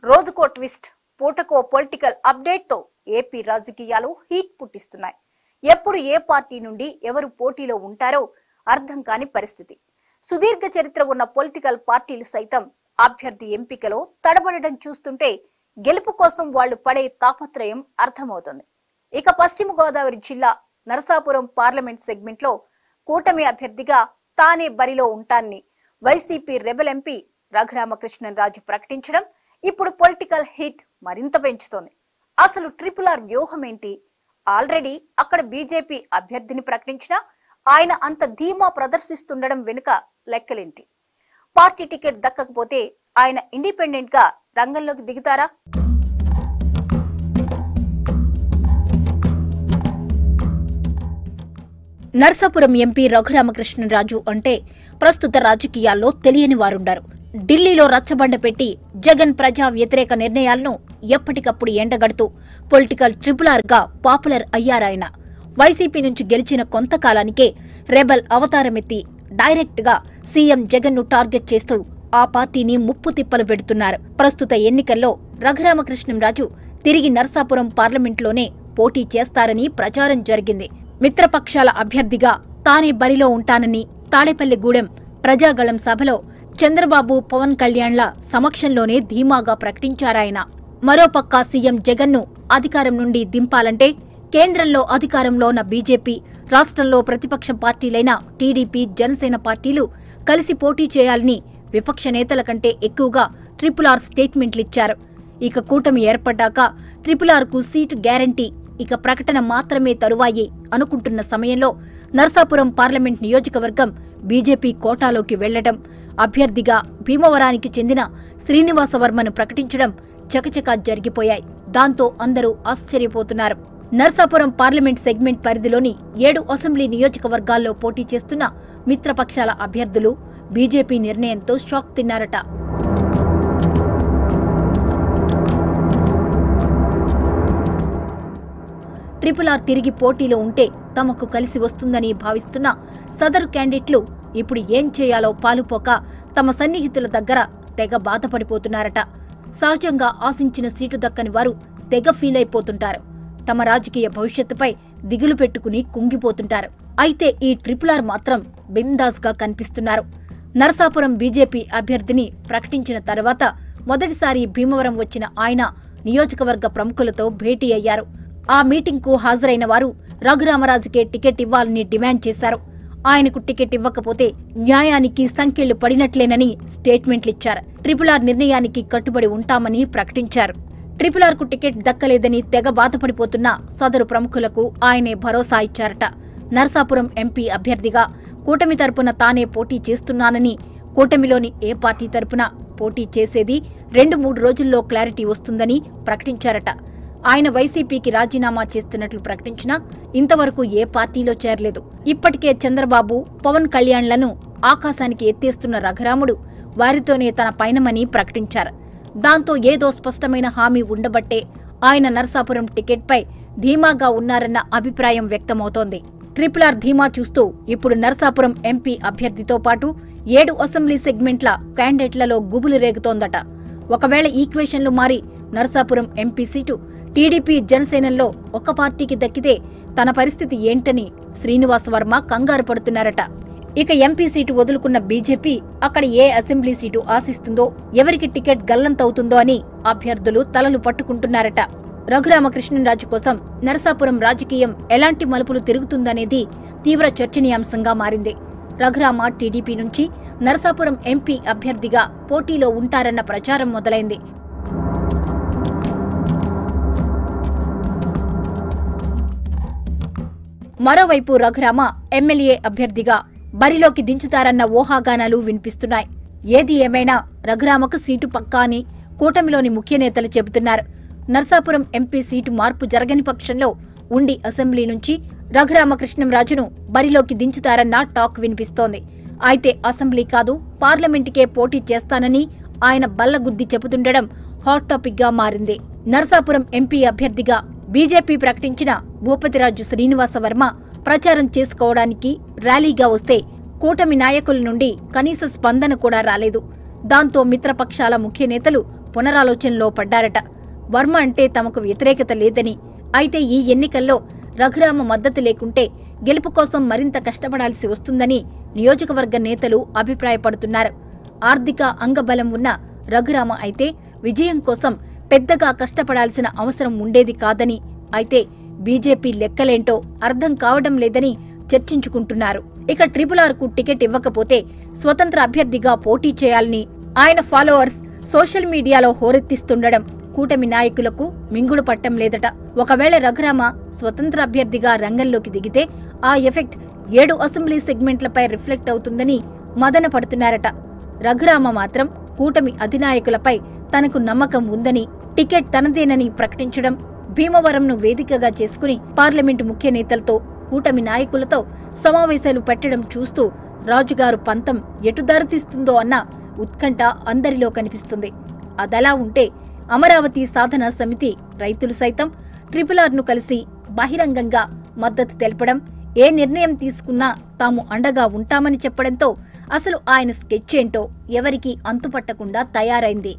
రోజుకో twist, పూటకో political update తో AP రాజకీయాలు హీట్ పుట్టిస్తున్నాయి. ఎప్పుడు ఏ పార్టీ నుండి ఎవరు పోటీలో ఉంటారో అర్థం కాని పరిస్థితి. సుదీర్ఘ చరిత్ర ఉన్న పొలిటికల్ పార్టీలు సైతం అభ్యర్థి ఎంపికలో తడబడడం చూస్తుంటే గెలుపు కోసం వాళ్లు పడే తాపత్రయం అర్థమవుతుంది. ఇక పశ్చిమ గోదావరి జిల్లా నరసాపురం పార్లమెంట్ సెగ్మెంట్ లో కూటమి అభ్యర్థిగా తానే బరిలో ఉంటానని వైసీపీ రెబెల్ ఎంపీ రఘురామకృష్ణరాజు ప్రకటించడం ఇప్పుడు పొలిటికల్ హిట్ మరింత పెంచుతోంది. అసలు RRR వ్యూహం ఏంటి? ఆల్రెడీ అక్కడ బీజేపీ అభ్యర్థిని ప్రకటించినా ఆయన అంత ధీమా ప్రదర్శిస్తుండడం వెనుక లెక్కలేంటి? పార్టీ టికెట్ దక్కకపోతే ఆయన ఇండిపెండెంట్ గా రంగంలోకి దిగుతారా? నర్సాపురం ఎంపీ రఘురామకృష్ణరాజు అంటే ప్రస్తుత రాజకీయాల్లో తెలియని వారుండరు. ఢిల్లీలో రచ్చబండ పెట్టి జగన్ ప్రజా వ్యతిరేక నిర్ణయాలను ఎప్పటికప్పుడు ఎండగడుతూ పొలిటికల్ RRR గా పాపులర్ అయ్యారాయన. వైసీపీ నుంచి గెలిచిన కొంతకాలానికే రెబెల్ అవతారమెత్తి డైరెక్ట్ గా సీఎం జగన్ ను టార్గెట్ చేస్తూ ఆ పార్టీని ముప్పు తిప్పలు పెడుతున్నారు. ప్రస్తుత ఎన్నికల్లో రఘురామకృష్ణరాజు తిరిగి నర్సాపురం పార్లమెంట్లోనే పోటీ చేస్తారని ప్రచారం జరిగింది. మిత్రపక్షాల అభ్యర్థిగా తానే బరిలో ఉంటానని తాడేపల్లిగూడెం ప్రజాగళం సభలో చంద్రబాబు, పవన్ కళ్యాణ్ల సమక్షంలోనే ధీమాగా ప్రకటించారాయన. మరోపక్క సీఎం జగన్ ను అధికారం నుండి దింపాలంటే కేంద్రంలో అధికారంలో ఉన్న బీజేపీ, రాష్ట్రంలో ప్రతిపక్ష పార్టీలైన టీడీపీ, జనసేన పార్టీలు కలిసి పోటీ చేయాలని విపక్ష నేతల కంటే ఎక్కువగా RRR స్టేట్మెంట్లిచ్చారు. ఇక కూటమి ఏర్పడ్డాక RRR కు సీటు గ్యారంటీ, ఇక ప్రకటన మాత్రమే తరువాయి అనుకుంటున్న సమయంలో నర్సాపురం పార్లమెంట్ నియోజకవర్గం బీజేపీ కోటాలోకి వెళ్లడం, అభ్యర్థిగా భీమవరానికి చెందిన శ్రీనివాసవర్మను ప్రకటించడం చకచకా జరిగిపోయాయి. దాంతో అందరూ ఆశ్చర్యపోతున్నారు. నర్సాపురం పార్లమెంట్ సెగ్మెంట్ పరిధిలోని 7 అసెంబ్లీ నియోజకవర్గాల్లో పోటీ చేస్తున్న మిత్రపక్షాల అభ్యర్థులు బీజేపీ నిర్ణయంతో షాక్ తిన్నారట. RRR తిరిగి పోటీలో ఉంటే తమకు కలిసి వస్తుందని భావిస్తున్న సదరు క్యాండిడేట్లు ఇప్పుడు ఏం చేయాలో పాలుపోక తమ సన్నిహితుల దగ్గర తెగ బాధపడిపోతున్నారట. సహజంగా ఆశించిన సీటు దక్కని వారు తెగ ఫీల్ అయిపోతుంటారు. తమ రాజకీయ భవిష్యత్తుపై దిగులు పెట్టుకుని కుంగిపోతుంటారు. అయితే ఈ RRR మాత్రం బిందాస్ గా కనిపిస్తున్నారు. నరసాపురం బీజేపీ అభ్యర్థిని ప్రకటించిన తర్వాత మొదటిసారి భీమవరం వచ్చిన ఆయన నియోజకవర్గ ప్రముఖులతో భేటీ అయ్యారు. ఆ మీటింగ్ కు హాజరైన వారు రఘురామరాజుకే టికెట్ ఇవ్వాలని డిమాండ్ చేశారు. ఆయనకు టికెట్ ఇవ్వకపోతే న్యాయానికి సంకెళ్లు పడినట్లేనని స్టేట్మెంట్లిచ్చారు. RRR నిర్ణయానికి కట్టుబడి ఉంటామని ప్రకటించారు. RRR కు టికెట్ దక్కలేదని తెగ బాధపడిపోతున్న సదరు ప్రముఖులకు ఆయనే భరోసా ఇచ్చారట. నర్సాపురం ఎంపీ అభ్యర్థిగా కూటమి తరపున తానే పోటీ చేస్తున్నానని, కూటమిలోని ఏ పార్టీ తరపున పోటీ చేసేది 2-3 రోజుల్లో క్లారిటీ వస్తుందని ప్రకటించారట. ఆయన వైసీపీకి రాజీనామా చేస్తున్నట్లు ప్రకటించినా ఇంతవరకు ఏ పార్టీలో చేరలేదు. ఇప్పటికే చంద్రబాబు, పవన్ కళ్యాణ్లను ఆకాశానికి ఎత్తేస్తున్న రఘురాముడు వారితోనే తన పయనమని ప్రకటించారు. దాంతో ఏదో స్పష్టమైన హామీ ఉండబట్టే ఆయన నర్సాపురం టికెట్పై ధీమాగా ఉన్నారన్న అభిప్రాయం వ్యక్తమవుతోంది. RRR ధీమా చూస్తూ ఇప్పుడు నర్సాపురం ఎంపీ అభ్యర్థితో పాటు 7 అసెంబ్లీ సెగ్మెంట్ల క్యాండిడేట్లలో గుబులు రేగుతోందట. ఒకవేళ ఈక్వేషన్లు మారి నర్సాపురం ఎంపీ సీటు టీడీపీ, జనసేనల్లో ఒక పార్టీకి దక్కితే తన పరిస్థితి ఏంటని శ్రీనివాసవర్మ కంగారు పడుతున్నారట. ఇక ఎంపీ సీటు వదులుకున్న బీజేపీ అక్కడ ఏ అసెంబ్లీ సీటు ఆశిస్తుందో, ఎవరికి టికెట్ గల్లంతవుతుందో అని అభ్యర్థులు తలలు పట్టుకుంటున్నారట. రఘురామకృష్ణరాజు కోసం నరసాపురం రాజకీయం ఎలాంటి మలుపులు తిరుగుతుందనేది తీవ్ర చర్చనీయాంశంగా మారింది. రఘురామ టీడీపీ నుంచి నరసాపురం ఎంపీ అభ్యర్థిగా పోటీలో ఉంటారన్న ప్రచారం మొదలైంది. మరోవైపు రఘురామ ఎమ్మెల్యే అభ్యర్థిగా బరిలోకి దించుతారన్న ఊహాగానాలు వినిపిస్తున్నాయి. ఏది ఏమైనా రఘురామకు సీటు పక్కా అని కూటమిలోని ముఖ్య నేతలు చెబుతున్నారు. నర్సాపురం ఎంపీ సీటు మార్పు జరగని పక్షంలో ఉండి అసెంబ్లీ నుంచి రఘురామకృష్ణరాజును బరిలోకి దించుతారన్న టాక్ వినిపిస్తోంది. అయితే అసెంబ్లీ కాదు, పార్లమెంటుకే పోటీ చేస్తానని ఆయన బల్లగుద్ది చెబుతుండడం హాట్ టాపిక్ గా మారింది. నర్సాపురం ఎంపీ అభ్యర్థిగా బీజేపీ ప్రకటించిన భూపతిరాజు శ్రీనివాసవర్మ ప్రచారం చేసుకోవడానికి ర్యాలీగా వస్తే కూటమి నాయకుల నుండి కనీస స్పందన కూడా రాలేదు. దాంతో మిత్రపక్షాల ముఖ్య నేతలు పునరాలోచనలో పడ్డారట. వర్మ అంటే తమకు వ్యతిరేకత లేదని, అయితే ఈ ఎన్నికల్లో రఘురామ మద్దతు లేకుంటే గెలుపు కోసం మరింత కష్టపడాల్సి వస్తుందని నియోజకవర్గ నేతలు అభిప్రాయపడుతున్నారు. ఆర్థిక అంగబలం ఉన్న రఘురామ అయితే విజయం కోసం పెద్దగా కష్టపడాల్సిన అవసరం ఉండేది కాదని, అయితే బీజేపీ లెక్కలేంటో అర్థం కావడం లేదని చర్చించుకుంటున్నారు. ఇక RRRకు టికెట్ ఇవ్వకపోతే స్వతంత్ర అభ్యర్థిగా పోటీ చేయాలని ఆయన ఫాలోవర్స్ సోషల్ మీడియాలో హోరెత్తిస్తుండడం కూటమి నాయకులకు మింగుడు పట్టం లేదట. ఒకవేళ రఘురామ స్వతంత్ర అభ్యర్థిగా రంగంలోకి దిగితే ఆ ఎఫెక్ట్ 7 అసెంబ్లీ సెగ్మెంట్లపై రిఫ్లెక్ట్ అవుతుందని మదన పడుతున్నారట. రఘురామ మాత్రం కూటమి అధినాయకులపై తనకు నమ్మకం ఉందని, టికెట్ తనదేనని ప్రకటించడం, భీమవరంను వేదికగా చేసుకుని పార్లమెంటు ముఖ్య నేతలతో, కూటమి నాయకులతో సమావేశాలు పెట్టడం చూస్తూ రాజుగారు పంతం ఎటు దారితీస్తుందో అన్న ఉత్కంఠ అందరిలో కనిపిస్తుంది. అదలా ఉంటే అమరావతి సాధన సమితి రైతులు సైతం RRRను కలిసి బహిరంగంగా మద్దతు తెలపడం, ఏ నిర్ణయం తీసుకున్నా తాము అండగా ఉంటామని చెప్పడంతో అసలు ఆయన స్కెచ్ ఏంటో ఎవరికీ అంతుపట్టకుండా తయారైంది.